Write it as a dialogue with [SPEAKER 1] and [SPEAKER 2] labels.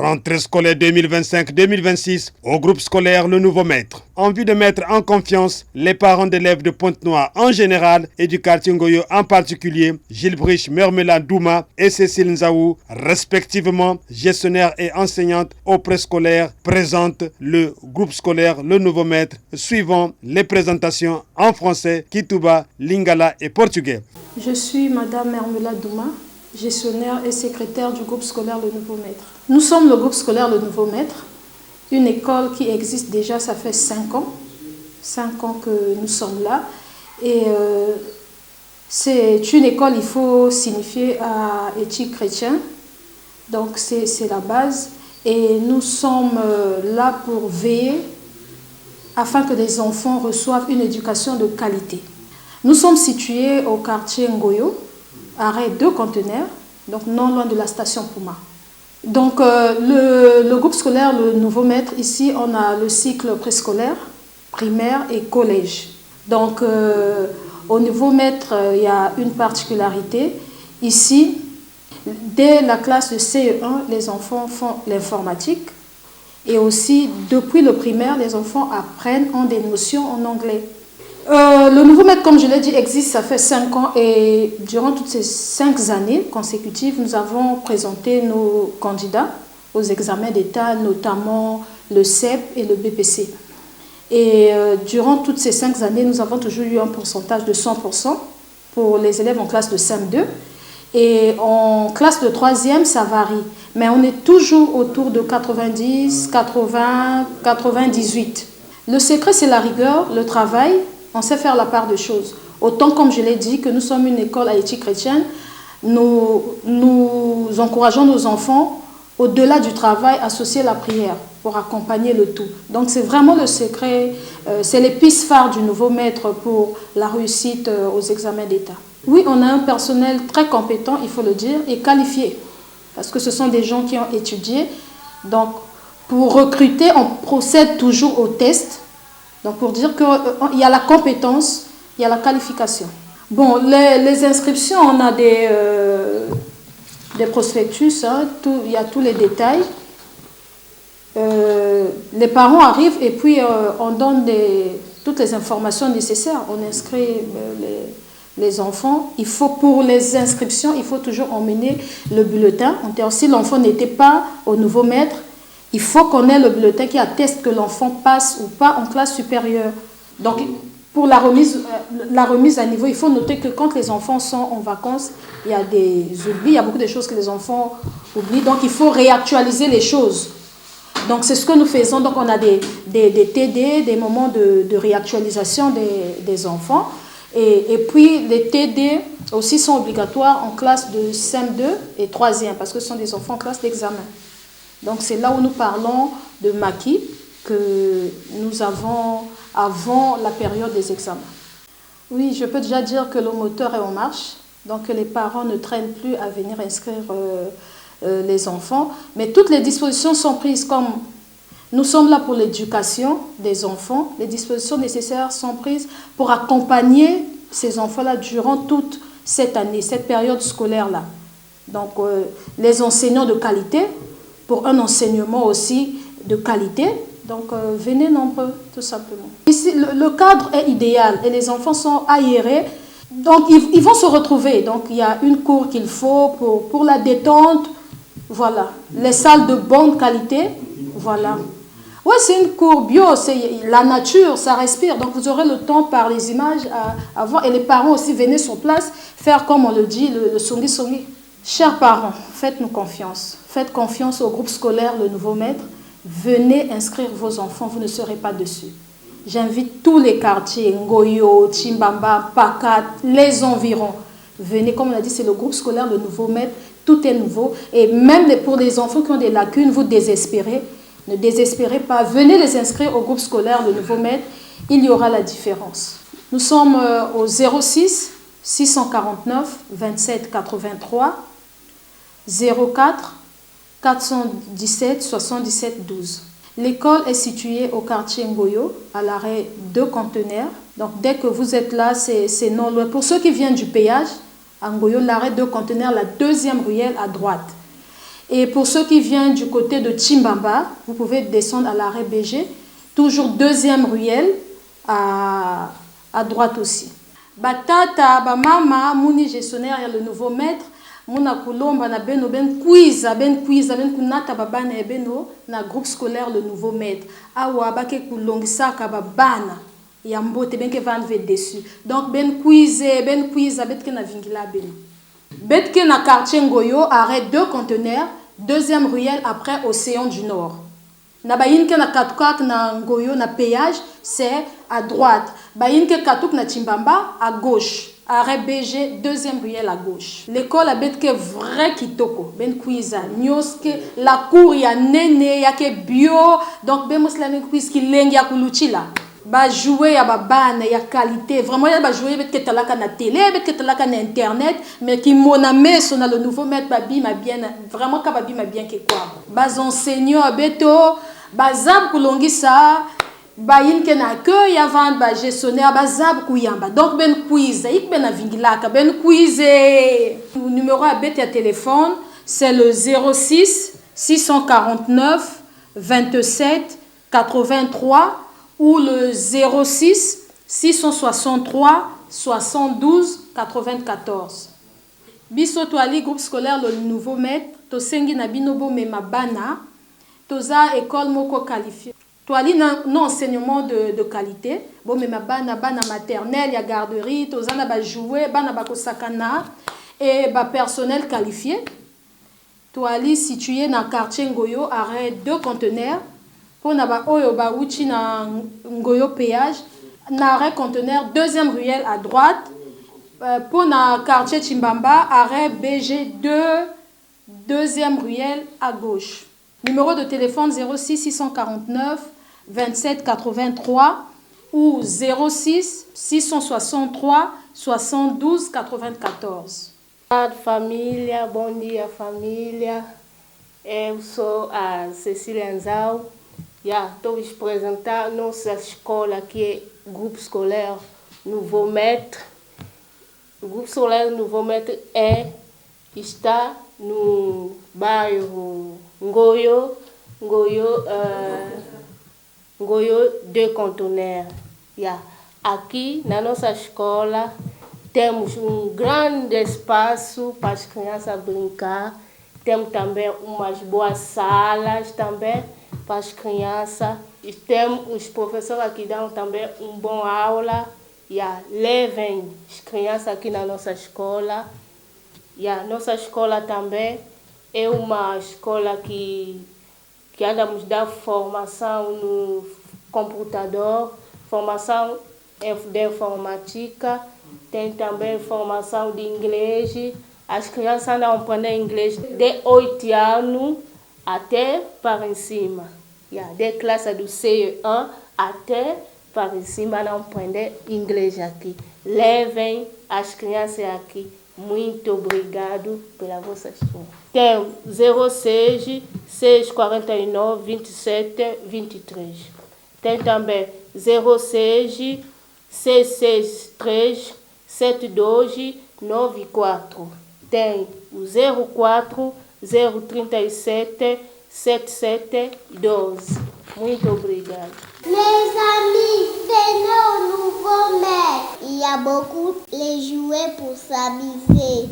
[SPEAKER 1] Rentrée scolaire 2025-2026 au groupe scolaire Le Nouveau Maître. En vue de mettre en confiance les parents d'élèves de Pointe-Noire en général et du quartier Ngoyo en particulier, Gilles Briche Mermela Douma et Cécile Nzaou, respectivement gestionnaires et enseignantes au préscolaire, présentent le groupe scolaire Le Nouveau Maître suivant les présentations en français, Kitouba, Lingala et portugais.
[SPEAKER 2] Je suis Madame Mermela Douma, gestionnaire et secrétaire du groupe scolaire Le Nouveau Maître. Nous sommes le groupe scolaire Le Nouveau Maître, une école qui existe déjà, ça fait 5 ans. 5 ans que nous sommes là. Et c'est une école, il faut signifier, à éthique chrétienne. Donc c'est la base. Et nous sommes là pour veiller afin que les enfants reçoivent une éducation de qualité. Nous sommes situés au quartier Ngoyo, arrêt 2 conteneurs, donc non loin de la station Puma. Donc le groupe scolaire Le Nouveau Maître, ici on a le cycle préscolaire, primaire et collège. Donc au Nouveau Maître, il y a une particularité. Ici, dès la classe de CE1, les enfants font l'informatique. Et aussi, depuis le primaire, les enfants ont des notions en anglais. Le Nouveau Maître, comme je l'ai dit, existe, ça fait 5 ans et durant toutes ces 5 années consécutives, nous avons présenté nos candidats aux examens d'État, notamment le CEP et le BPC. Et durant toutes ces 5 années, nous avons toujours eu un pourcentage de 100% pour les élèves en classe de CM2. Et en classe de 3e, ça varie. Mais on est toujours autour de 90, 80, 98. Le secret, c'est la rigueur, le travail. On sait faire la part des choses. Autant, comme je l'ai dit, que nous sommes une école à éthique chrétienne, nous encourageons nos enfants, au-delà du travail, à associer la prière pour accompagner le tout. Donc, c'est vraiment le secret, c'est l'épice phare du Nouveau Maître pour la réussite aux examens d'État. Oui, on a un personnel très compétent, il faut le dire, et qualifié, parce que ce sont des gens qui ont étudié. Donc, pour recruter, on procède toujours au test. Donc, pour dire qu'il y a la compétence, il y a la qualification. Bon, les inscriptions, on a des prospectus, hein, il y a tous les détails. Les parents arrivent et puis on donne toutes les informations nécessaires. On inscrit les enfants. Pour les inscriptions, il faut toujours emmener le bulletin. Si l'enfant n'était pas au Nouveau Maître, il faut qu'on ait le bulletin qui atteste que l'enfant passe ou pas en classe supérieure. Donc, pour la remise à niveau, il faut noter que quand les enfants sont en vacances, il y a des oublis, il y a beaucoup de choses que les enfants oublient. Donc, il faut réactualiser les choses. Donc, c'est ce que nous faisons. Donc, on a des TD, des moments de réactualisation des enfants. Et puis, les TD aussi sont obligatoires en classe de CM2 et 3e, parce que ce sont des enfants en classe d'examen. Donc, c'est là où nous parlons de maquis que nous avons avant la période des examens. Oui, je peux déjà dire que le moteur est en marche, donc que les parents ne traînent plus à venir inscrire les enfants. Mais toutes les dispositions sont prises, comme nous sommes là pour l'éducation des enfants. Les dispositions nécessaires sont prises pour accompagner ces enfants-là durant toute cette année, cette période scolaire-là. Donc, les enseignants de qualité, pour un enseignement aussi de qualité. Donc, venez nombreux, tout simplement. Ici, le cadre est idéal et les enfants sont aérés. Donc, ils vont se retrouver. Donc, il y a une cour qu'il faut pour la détente. Voilà. Les salles de bonne qualité. Voilà. Oui, c'est une cour bio. C'est la nature, ça respire. Donc, vous aurez le temps par les images à voir. Et les parents aussi, venez sur place, faire comme on le dit, le songi-songi. Chers parents, faites-nous confiance. Faites confiance au groupe scolaire Le Nouveau Maître. Venez inscrire vos enfants, vous ne serez pas dessus. J'invite tous les quartiers, Ngoyo, Chimbamba, Pakat, les environs. Venez, comme on a dit, c'est le groupe scolaire Le Nouveau Maître. Tout est nouveau. Et même pour les enfants qui ont des lacunes, vous désespérez. Ne désespérez pas. Venez les inscrire au groupe scolaire Le Nouveau Maître. Il y aura la différence. Nous sommes au 06 649 27 83 04 417 77 12. L'école est située au quartier Ngoyo, à l'arrêt 2 conteneurs. Donc dès que vous êtes là, c'est non loin. Pour ceux qui viennent du péage, à Ngoyo, l'arrêt 2 conteneurs, la 2e ruelle à droite. Et pour ceux qui viennent du côté de Chimbamba, vous pouvez descendre à l'arrêt BG, toujours deuxième ruelle, à droite aussi. Batata, mama, mouni gestionnaire, le nouveau maître, mona kulomba na beno ben quiz kunata babana beno na groupe scolaire le nouveau maître. Awa bake kulongisa ka babana ya mbote ben ke van ve dessus. Donc ben quiz betke na vingila beno. Betke na quartier Ngoyo, arrêt 2 conteneurs, deuxième ruelle après Océan du Nord. Na bayinke na katukak na Ngoyo na péage, c'est à droite. Bayinke katuk na Chimbamba à gauche. Arrêt BG, deuxième ruelle à gauche. L'école a betke vrai kitoko. Ben quiza, nyoske, la cour ya nene, ya ke bio. Donc ben moslame quiz ki lengi ya kuluchila. Ba jouer ya ba bana ya qualité. Vraiment ya ba jouer betke talaka na télé, betke talaka na internet, mais qui moname son le nouveau maître babi ma bien, vraiment ka babi ma bien ke quoi. Bas enseignants beto, bazab kulongisa. Bayin ke na que ya vendre ba gestionnaire bazab kuyamba donc ben quiz ik ben avingilaka ben quiz le numéro à bête à téléphone c'est le 06 649 27 83 ou le 06 663 72 94. Biso toali groupe scolaire le nouveau maître to sengi na binobo mema bana toza école moko qualifiée. Toali non enseignement de qualité. Bon, mais ma bana maternelle, il y a garderie, tozana ba jouer, bana ba kosakana et ba personnel qualifié. Toali situé dans quartier Ngoyo, arrêt 2 conteneurs. Pour na ba oyo ba uchi na Ngoyo péage, na arrêt conteneur deuxième ruelle à droite. Pour na quartier Chimbamba, arrêt BG2 deuxième ruelle à gauche. Numéro de téléphone 06 649 27 83 ou 06 663 72 94.
[SPEAKER 3] Família, bom dia família. Eu sou a Cecília Anzal. Estou a apresentar nossa escola que é o Grupo Scolaire Nouveau Maître. O Grupo Scolaire Nouveau Maître está no bairro Ngoyo 2 conteneurs. Aqui na nossa escola temos grande espaço para as crianças brincar. Temos também umas boas salas também para as crianças. E temos os professores aqui dão também boa aula. Levem as crianças aqui na nossa escola. Nossa escola também é uma escola que andamos dar formação no computador, formação de informática, tem também formação de inglês. As crianças andam aprendendo inglês de 8 anos até para em cima. De classe do CE1 até para em cima não aprender inglês aqui. Levem as crianças aqui. Muito obrigado pela vossa escola. Tem 06 649 27 23. Tem também 06 663 72 94. Tem o 04 037 77 12. Muito obrigado.
[SPEAKER 4] Mes amis, venez au nouveau maître. Il y a beaucoup de jouets pour s'amuser.